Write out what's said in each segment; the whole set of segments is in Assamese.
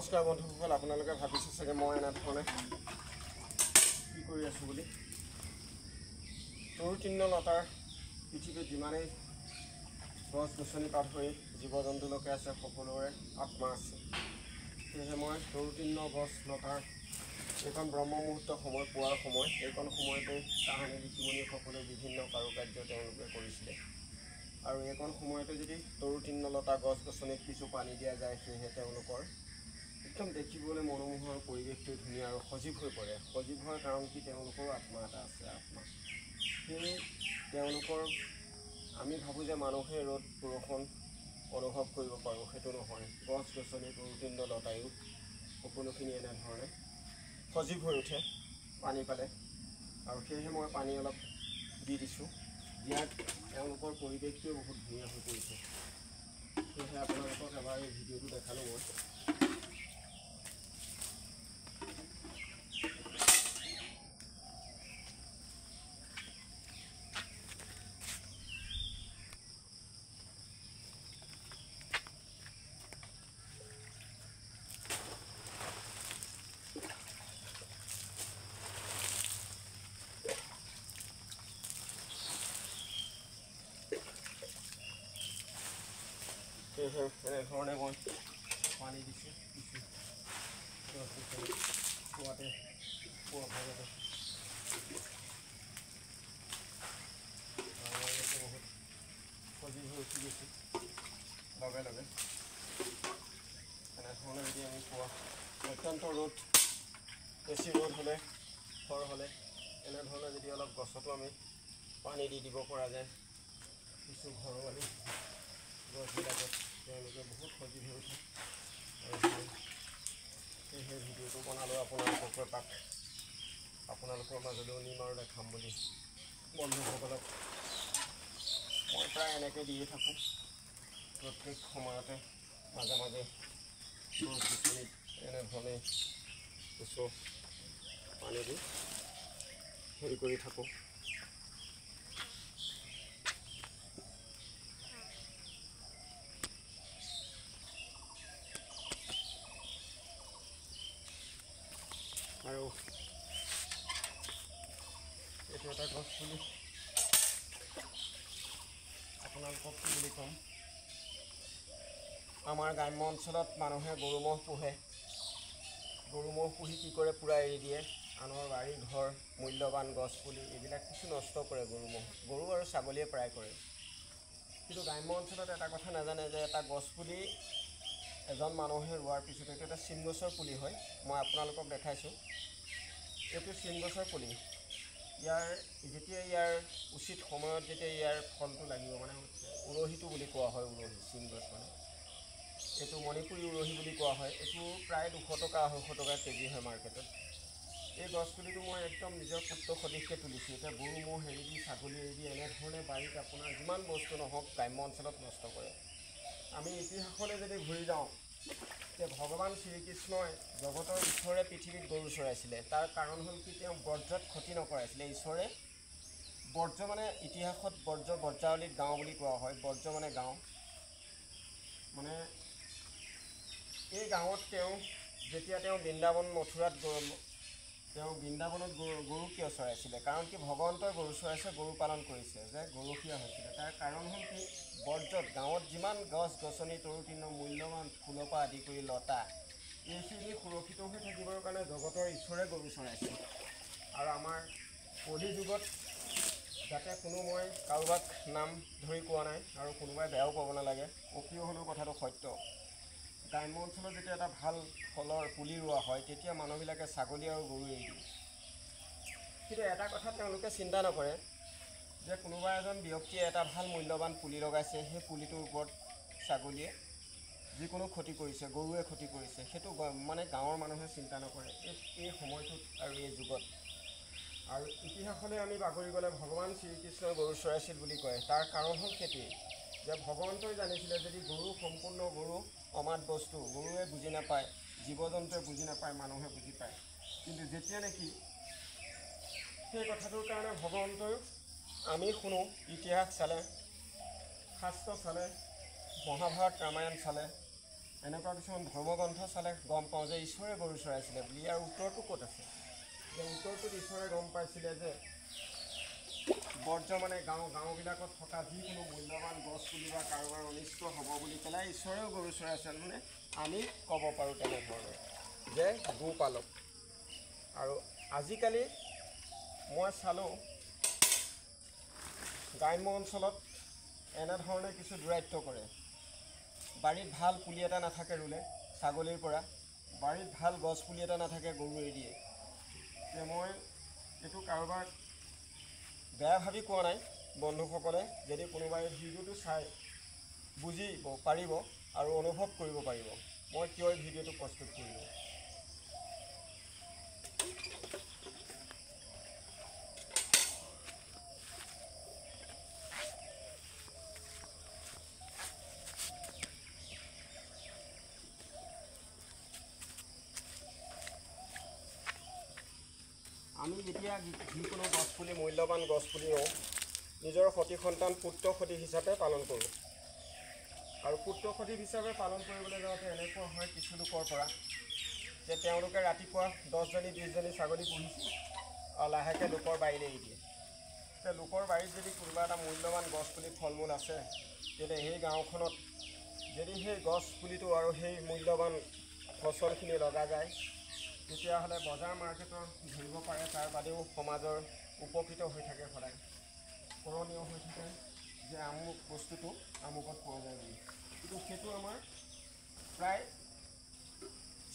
নমস্কাৰ বন্ধুসকল, আপোনালোকে ভাবিছে চাগে মই এনেধৰণে কি কৰি আছোঁ বুলি। তৰুতৃণলতাৰ পৃথিৱীত যিমানেই গছ গছনি পাত হৈ জীৱ জন্তুলৈকে আছে, সকলোৰে আত্মা আছে। সেয়েহে মই তৰুতৃণ গছ লতাৰ এইখন ব্ৰহ্ম মুহূৰ্ত সময় পোৱাৰ সময়, এইখন সময়তে তাহানি ঋষিমুনিসকলে বিভিন্ন কাৰুকাৰ্য তেওঁলোকে কৰিছিলে। আৰু এইকণ সময়তে যদি তৰুতৃণলতা গছ গছনিত কিছু পানী দিয়া যায়, সেয়েহে তেওঁলোকৰ একদম দেখিবলৈ মনোমোহৰ পৰিৱেশটো ধুনীয়া আৰু সজীৱ হৈ পৰে। সজীৱ হোৱাৰ কাৰণ কি, তেওঁলোকৰো আত্মা এটা আছে। আত্মা সেই তেওঁলোকৰ, আমি ভাবোঁ যে মানুহে ৰ'দ বৰষুণ অনুভৱ কৰিব পাৰোঁ, সেইটো নহয়। গছ গছনি তৰুতৃণলতায়ো সকলোখিনি এনেধৰণে সজীৱ হৈ উঠে পানী পালে। আৰু সেয়েহে মই পানী অলপ দি দিছোঁ। দিয়াত তেওঁলোকৰ পৰিৱেশটোৱে বহুত ধুনীয়া হৈ পৰিছে। সেয়েহে আপোনালোকক এবাৰ এই ভিডিঅ'টো দেখালোঁ মই। সেয়েহে এনেধৰণে মই পানী দিছোঁ পোৱাতে পোৱা ভাগতে বহুত সজীৱ হৈ উঠি গৈছোঁ লগে লগে। এনেধৰণে যদি আমি পোৱা অত্যন্ত ৰ'দ, বেছি ৰ'দ হ'লে, খৰ হ'লে এনেধৰণে যদি অলপ গছতো আমি পানী দি দিব পৰা যায়, কিছু ঘৰৱালী গছবিলাকত তেওঁলোকে বহুত সজীৱ হৈ উঠে। আৰু সেয়েহে ভিডিঅ'টো বনালোঁ আপোনালোকৰ তাক আপোনালোকৰ মাজলৈও নিম আৰু দেখাম বুলি। বন্ধুসকলক মই প্ৰায় এনেকৈ দিয়ে থাকোঁ প্ৰত্যেক সময়তে, মাজে মাজে গছ গছনিত এনেধৰণে কিছু পানী দি হেৰি কৰি থাকোঁ। আৰু এইটো এটা গছ পুলি, আপোনালোকক কি বুলি ক'ম, আমাৰ গ্ৰাম্য অঞ্চলত মানুহে গৰু ম'হ পোহে। গৰু ম'হ পুহি কি কৰে, পূৰা এৰি দিয়ে। আনৰ বাৰী ঘৰ, মূল্যৱান গছ পুলি এইবিলাক কিছু নষ্ট কৰে গৰু ম'হ। গৰু আৰু ছাগলীয়ে প্ৰায় কৰে। কিন্তু গ্ৰাম্য অঞ্চলত এটা কথা নাজানে যে এটা গছ পুলি এজন মানুহে ৰোৱাৰ পিছত এইটো এটা চিন গছৰ পুলি হয়। মই আপোনালোকক দেখাইছোঁ, এইটো চিন গছৰ পুলি। যেতিয়া ইয়াৰ উচিত সময়ত যেতিয়া ইয়াৰ ফলটো লাগিব, মানে উৰহিটো বুলি কোৱা হয়, উৰহি চিন গছ মানে এইটো মণিপুৰী উৰহি বুলি কোৱা হয়। এইটো প্ৰায় 200 টকা 250 টকা কেজি হয় মাৰ্কেটত। এই গছপুলিটো মই একদম নিজৰ পুত্ৰ সদৃশকৈ তুলিছোঁ। এতিয়া গৰু ম'হ এৰি দি, ছাগলী এৰি দি এনেধৰণে বাৰীত আপোনাৰ যিমান বস্তু নহওক গ্ৰাম্য অঞ্চলত নষ্ট কৰে। আমি ইতিহাসলৈ যদি ঘূৰি যাওঁ, যে ভগৱান শ্ৰীকৃষ্ণই জগতৰ ঈশ্বৰে পৃথিৱীত গৰু চৰাইছিলে। তাৰ কাৰণ হ'ল কি, তেওঁ বৰ্জত ক্ষতি নকৰাইছিলে। ঈশ্বৰে বৰ্জ মানে ইতিহাসত বৰ্জাৱলীত গাঁও বুলি কোৱা হয়। বৰ্জ মানে গাঁও, মানে এই গাঁৱত যেতিয়া তেওঁ বৃন্দাবন মথুৰাত বৃন্দাবনত গৰু কিয় চৰাইছিলে, কাৰণ কি ভগৱন্তই গৰু চৰাইছে, গৰু পালন কৰিছে, যে গৰুসীয়া হৈছিলে। তাৰ কাৰণ হ'ল কি, বৰ্জত গাঁৱত যিমান গছ গছনি তৰুতৃণ মূল্যৱান ফুলৰ পৰা আদি কৰি লতা, এইখিনি সুৰক্ষিত হৈ থাকিবৰ কাৰণে জগতৰ ঈশ্বৰে গৰু চৰাইছে। আৰু আমাৰ কলি যুগত যাতে মই কাৰোবাক নাম ধৰি কোৱা নাই আৰু কোনোবাই বেয়াও পাব নালাগে, অপ্ৰিয় হ'লেও কথাটো সত্য। গ্ৰাম্য অঞ্চলত যেতিয়া এটা ভাল ফলৰ পুলি ৰোৱা হয়, তেতিয়া মানুহবিলাকে ছাগলী আৰু গৰু এৰি দিয়ে। কিন্তু এটা কথা তেওঁলোকে চিন্তা নকৰে যে কোনোবা এজন ব্যক্তিয়ে এটা ভাল মূল্যৱান পুলি লগাইছে, সেই পুলিটোৰ ওপৰত ছাগলীয়ে যিকোনো ক্ষতি কৰিছে, গৰুৱে ক্ষতি কৰিছে, সেইটো মানে গাঁৱৰ মানুহে চিন্তা নকৰে এই সময়টোত আৰু এই যুগত। আৰু ইতিহাসলৈ আমি বাগৰি গ'লে ভগৱান শ্ৰীকৃষ্ণই গৰু চৰাইছিল বুলি কয়। তাৰ কাৰণ হ'ল সেইটোৱেই যে ভগৱন্তই জানিছিলে যদি সম্পূৰ্ণ গৰু অমাত বস্তু, গৰুৱে বুজি নাপায়, জীৱ জন্তুৱে বুজি নাপায়, মানুহে বুজি পায়। কিন্তু যেতিয়া নেকি সেই কথাটোৰ কাৰণে ভগৱন্তই, আমি শুনো ইতিহাস চালে, শাস্ত্ৰ চালে, মহাভাৰত ৰামায়ণ চালে, এনেকুৱা কিছুমান ধৰ্মগ্ৰন্থ চালে গম পাওঁ যে ঈশ্বৰে গৰু চৰাইছিলে বুলি। ইয়াৰ উত্তৰটো ক'ত আছে? যে উত্তৰটোত ঈশ্বৰে গম পাইছিলে যে বৰ্জ্য মানে গাঁওবিলাকত থকা যিকোনো মূল্যৱান গছ পুলি বা কাৰোবাৰ অনিষ্ট হ'ব বুলি পেলাই ঈশ্বৰেও গৰু চৰাইছিল। মানে আমি ক'ব পাৰোঁ তেনেধৰণে যে গোপালক। আৰু আজিকালি মই চালোঁ গ্ৰাম্য অঞ্চলত এনেধৰণে কিছু দুৰাত্য কৰে। বাৰীত ভাল পুলি এটা নাথাকে ৰুলে ছাগলীৰ পৰা, বাৰীত ভাল গছ পুলি এটা নাথাকে গৰু এৰি দিয়ে। যে মই এইটো কাৰোবাক বেয়া ভাবি কোৱা নাই বন্ধুসকলে, যদি কোনোবাই ভিডিঅ'টো চাই বুজিব পাৰিব আৰু অনুভৱ কৰিব পাৰিব মই কিয় এই ভিডিঅ'টো প্ৰস্তুত কৰিলোঁ। আমি যেতিয়া যিকোনো গছপুলি মূল্যৱান গছপুলি ৰুওঁ নিজৰ সতি সন্তান পুত্ৰ সদৃশ হিচাপে পালন কৰোঁ। আৰু পুত্ৰ সদৃশ হিচাপে পালন কৰিবলৈ যাওঁতে এনেকুৱা হয় কিছু লোকৰ পৰা যে তেওঁলোকে ৰাতিপুৱা 10জনী 20জনী ছাগলী পুহিছে আৰু লাহেকৈ লোকৰ বাৰীলৈ এৰি দিয়ে। যে লোকৰ বাৰীত যদি কোনোবা এটা মূল্যৱান গছপুলি ফল মূল আছে, তেতিয়া সেই গাঁওখনত যদি সেই গছপুলিটো আৰু সেই মূল্যৱান ফচলখিনি লগা যায়, তেতিয়াহ'লে বজাৰ মাৰ্কেটৰ ধৰিব পাৰে, তাৰ বাদেও সমাজৰ উপকৃত হৈ থাকে, সদায় কৰণীয় হৈ থাকে যে আমুক বস্তুটো আমুকত পোৱা যায় বুলি। কিন্তু সেইটো আমাৰ প্ৰায়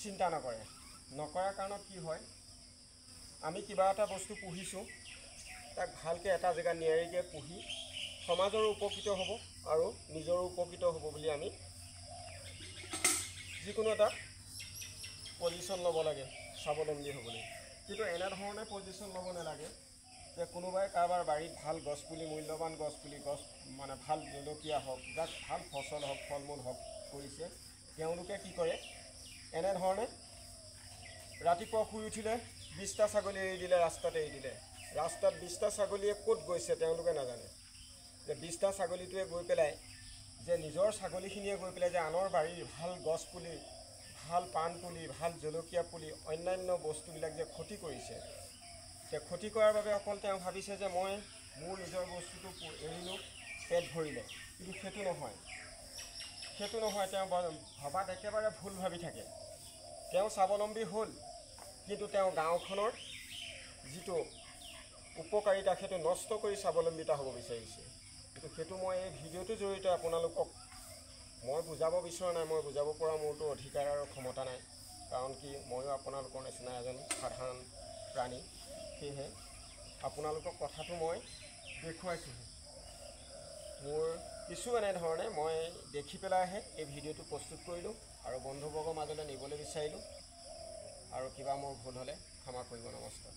চিন্তা নকৰাৰ কাৰণত কি হয়, আমি কিবা এটা বস্তু পুহিছোঁ তাক ভালকৈ এটা জেগাত নিয়াৰিকৈ পুহি সমাজৰো উপকৃত হ'ব আৰু নিজৰো উপকৃত হ'ব বুলি আমি যিকোনো এটা পজিশ্যন ল'ব লাগে স্বাৱলম্বী হ'বলৈ। কিন্তু এনেধৰণে পজিশ্যন ল'ব নালাগে যে কোনোবাই কাৰোবাৰ বাৰীত ভাল গছপুলি মূল্যৱান গছপুলি মানে ভাল জলকীয়া হওক, যাক ভাল ফচল হওক, ফল মূল হওক কৰিছে, তেওঁলোকে কি কৰে এনেধৰণে ৰাতিপুৱা শুই উঠিলে 20টা ছাগলী এৰি দিলে, ৰাস্তাত এৰি দিলে। ৰাস্তাত 20টা ছাগলীয়ে ক'ত গৈছে তেওঁলোকে নাজানে। যে 20টা ছাগলীটোৱে গৈ পেলাই যে নিজৰ ছাগলীখিনিয়ে গৈ পেলাই যে আনৰ বাৰীৰ ভাল গছপুলি, ভাল পাণ পুলি, ভাল জলকীয়া পুলি, অন্যান্য বস্তুবিলাক যে ক্ষতি কৰিছে, যে ক্ষতি কৰাৰ বাবে অকল তেওঁ ভাবিছে যে মই মোৰ নিজৰ বস্তুটো এৰিলোঁ, পেট ভৰিলে। কিন্তু সেইটো নহয়, তেওঁ ভবাত একেবাৰে ভুল ভাবি থাকে। তেওঁ স্বাৱলম্বী হ'ল, কিন্তু তেওঁ গাঁওখনৰ যিটো উপকাৰিতা সেইটো নষ্ট কৰি স্বাৱলম্বিতা হ'ব বিচাৰিছে। কিন্তু সেইটো মই এই ভিডিঅ'টোৰ জৰিয়তে আপোনালোকক মই বুজাব বিচৰা নাই, মই বুজাব পৰা মোৰতো অধিকাৰ আৰু ক্ষমতা নাই। কাৰণ কি ময়ো আপোনালোকৰ নিচিনা এজন সাধাৰণ প্ৰাণী, সেয়েহে আপোনালোকক কথাটো মই দেখুৱাইছোঁহে। মোৰ কিছু এনেধৰণে মই দেখি পেলাইহে এই ভিডিঅ'টো প্ৰস্তুত কৰিলোঁ আৰু বন্ধুবৰ্গৰ মাজলৈ নিবলৈ বিচাৰিলোঁ। আৰু কিবা মোৰ ভুল হ'লে ক্ষমা কৰিব, নমস্কাৰ।